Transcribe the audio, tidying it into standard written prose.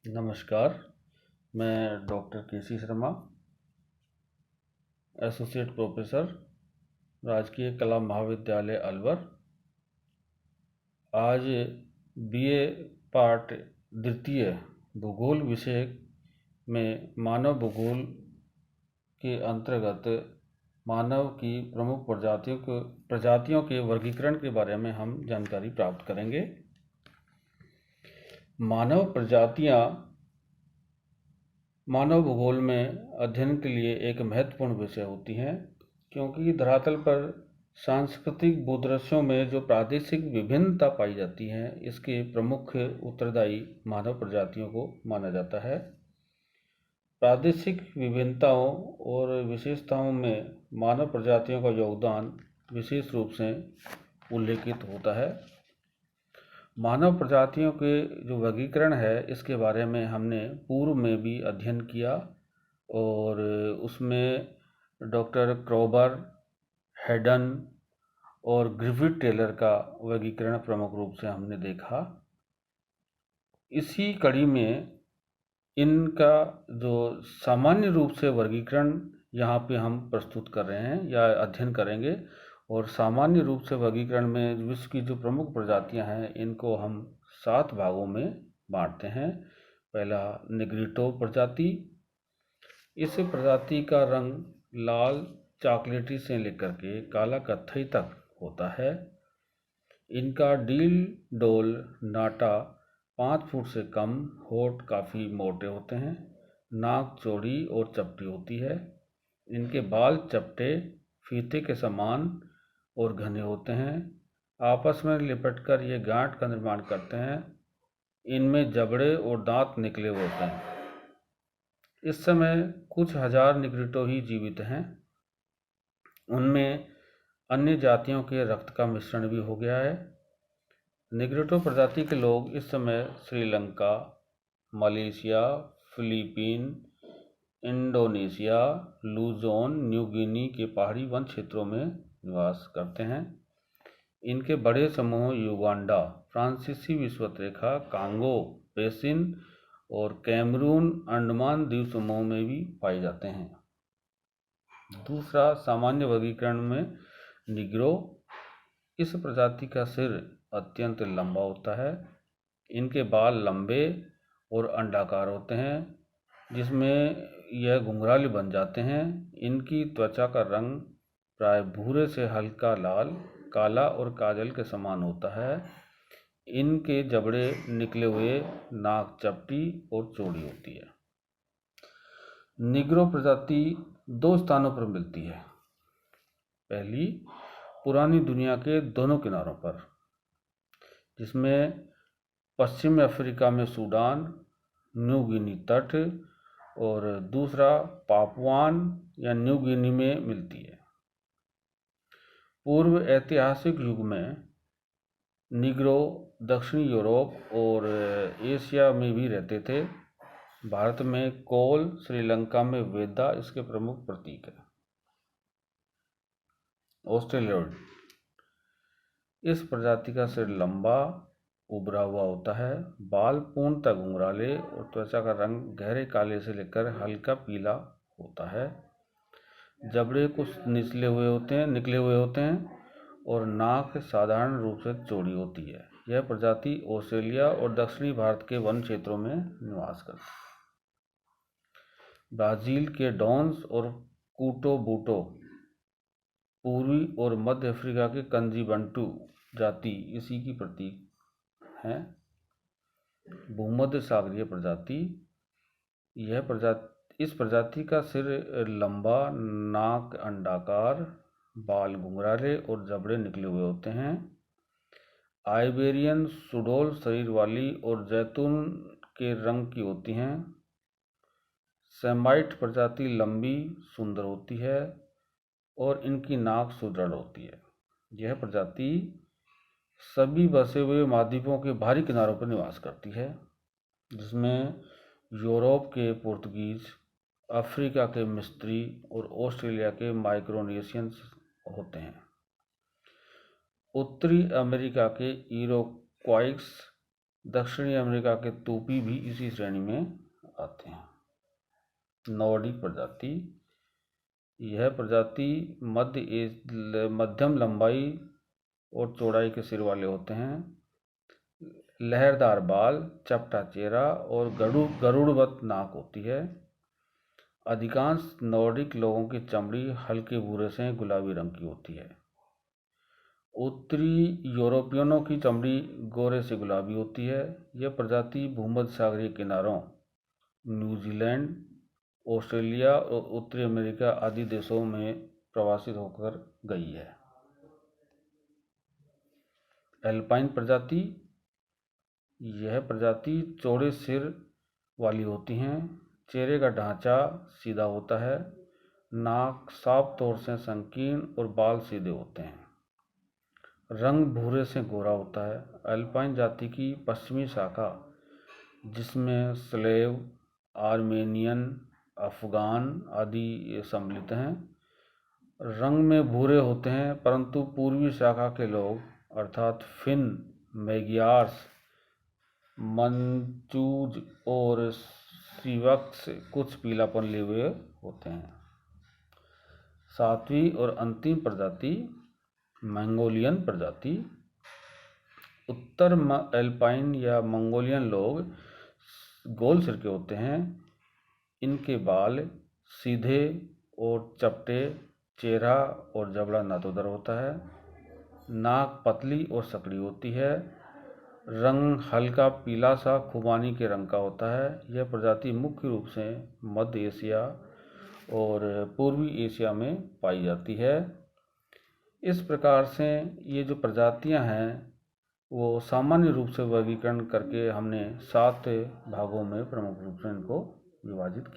नमस्कार। मैं doctor KC. Sharma, associate professor, राजकीय कला महाविद्यालय अलवर। आज बीए पार्ट द्वितीय भूगोल विषय में मानव भूगोल के अंतर्गत मानव की प्रमुख प्रजातियों के वर्गीकरण के बारे में हम जानकारी प्राप्त करेंगे। मानव प्रजातियां मानव भूगोल में अध्ययन के लिए एक महत्वपूर्ण विषय होती हैं, क्योंकि धरातल पर सांस्कृतिक भूदृश्यों में जो प्रादेशिक विभिन्नता पाई जाती है, इसके प्रमुख उत्तरदायी मानव प्रजातियों को माना जाता है। प्रादेशिक विभिन्नताओं और विशेषताओं में मानव प्रजातियों का योगदान विशेष रूप से उल्लेखित होता है। मानव प्रजातियों के जो वर्गीकरण है, इसके बारे में हमने पूर्व में भी अध्ययन किया और उसमें डॉक्टर क्रोबर, हेडन और ग्रिफिथ टेलर का वर्गीकरण प्रमुख रूप से हमने देखा। इसी कड़ी में इनका जो सामान्य रूप से वर्गीकरण यहाँ पे हम प्रस्तुत कर रहे हैं या अध्ययन करेंगे। और सामान्य रूप से वर्गीकरण में विश्व की जो प्रमुख प्रजातियां हैं, इनको हम 7 भागों में बांटते हैं। पहला निग्रिटो प्रजाति। इस प्रजाति का रंग लाल चॉकलेटी से लेकर के काला कत्थई तक होता है। इनका डील डोल नाटा 5 फुट से कम, होठ काफ़ी मोटे होते हैं, नाक चौड़ी और चपटी होती है। इनके बाल चपटे, फीते के समान और घने होते हैं। आपस में लिपटकर ये गांठ का निर्माण करते हैं। इनमें जबड़े और दांत निकले हुए होते हैं। इस समय कुछ हजार निग्रिटो ही जीवित हैं। उनमें अन्य जातियों के रक्त का मिश्रण भी हो गया है। निग्रिटो प्रजाति के लोग इस समय Sri Lanka, Malaysia, Philippine, Indonesia, लूजोन, New Guinea के पहाड़ी वन क्षेत्रों में निवास करते हैं। इनके बड़े समूह युगांडा, फ्रांसीसी विषुवत रेखा, कांगो बेसिन और कैमरून अंडमान द्वीप समूह में भी पाए जाते हैं। दूसरा सामान्य वर्गीकरण में निग्रो। इस प्रजाति का सिर अत्यंत लंबा होता है। इनके बाल लंबे और अंडाकार होते हैं, जिसमें यह घुंघराले बन जाते हैं। इनकी त्वचा का रंग प्राय भूरे से हल्का लाल, काला और काजल के समान होता है। इनके जबड़े निकले हुए, नाक चपटी और चौड़ी होती है। निग्रो प्रजाति 2 स्थानों पर मिलती है। पहली, पुरानी दुनिया के दोनों किनारों पर, जिसमें पश्चिम अफ्रीका में सूडान, न्यू गिनी तट, और दूसरा पापुआन या न्यू गिनी में मिलती है। पूर्व ऐतिहासिक युग में निग्रो दक्षिणी यूरोप और एशिया में भी रहते थे। भारत में कोल, श्रीलंका में वेदा इसके प्रमुख प्रतीक है। ऑस्ट्रेलियोइड। इस प्रजाति का सिर लंबा उभरा हुआ होता है। बाल पूर्णतः घुंघराले और त्वचा का रंग गहरे काले से लेकर हल्का पीला होता है। जबड़े कुछ निकले हुए होते हैं और नाक साधारण रूप से चौड़ी होती है। यह प्रजाति ऑस्ट्रेलिया और दक्षिणी भारत के वन क्षेत्रों में निवास करती है। ब्राज़ील के डॉन्स और कूटो-बूटो, पूर्वी और मध्य अफ्रीका के कंजी-बंटू जाति इसी की प्रतीक हैं। भूमध्य सागरीय प्रजाति। इस प्रजाति का सिर लंबा, नाक अंडाकार, बाल घुंघराले और जबड़े निकले हुए होते हैं। आइबेरियन सुडोल शरीर वाली और जैतून के रंग की होती हैं। सेमाइट प्रजाति लंबी, सुंदर होती है और इनकी नाक सुदृढ़ होती है। यह प्रजाति सभी बसे हुए महाद्वीपों के बाहरी किनारों पर निवास करती है, जिसमें यूरोप के पुर्तगीज, अफ्रीका के मिस्त्री और ऑस्ट्रेलिया के माइक्रोनेशियंस होते हैं। उत्तरी अमेरिका के इरोक्वाइस दक्षिणी अमेरिका के तूपी भी इसी श्रेणी में आते हैं। नॉर्डिक प्रजाति, यह प्रजाति मध्यम लंबाई और चौड़ाई के सिर वाले होते हैं, लहरदार बाल, चपटा चेहरा और गरुड़वत नाक होती है। अधिकांश नॉर्डिक लोगों की चमड़ी हल्के भूरे से गुलाबी रंग की होती है। उत्तरी यूरोपियनों की चमड़ी गोरे से गुलाबी होती है। यह प्रजाति भूमध्य सागरीय किनारों, न्यूजीलैंड, ऑस्ट्रेलिया और उत्तरी अमेरिका आदि देशों में प्रवासित होकर गई है। एल्पाइन प्रजाति, यह प्रजाति चौड़े सिर वाली होती हैं, चेहरे का ढांचा सीधा होता है, नाक साफ तौर से संकीर्ण और बाल सीधे होते हैं, रंग भूरे से गोरा होता है। एल्पाइन जाति की पश्चिमी शाखा, जिसमें स्लेव, आर्मेनियन, अफगान आदि सम्मिलित हैं, रंग में भूरे होते हैं, परंतु पूर्वी शाखा के लोग अर्थात फिन, मैग्यार्स, मंचूज और स्लोवाक्स कुछ पीलापन लिए हुए होते हैं। सातवीं और अंतिम प्रजाति मंगोलियन प्रजाति। उत्तर एल्पाइन या मंगोलियन लोग गोल सिर के होते हैं, इनके बाल सीधे और चपटे, चेहरा और जबड़ा नादुदर होता है, नाक पतली और सकड़ी होती है, रंग हल्का पीला सा खुबानी के रंग का होता है। यह प्रजाति मुख्य रूप से मध्य एशिया और पूर्वी एशिया में पाई जाती है। इस प्रकार से ये जो प्रजातियां हैं वो सामान्य रूप से वर्गीकरण करके हमने 7 भागों में प्रमुख रूप से इनको विभाजित किया।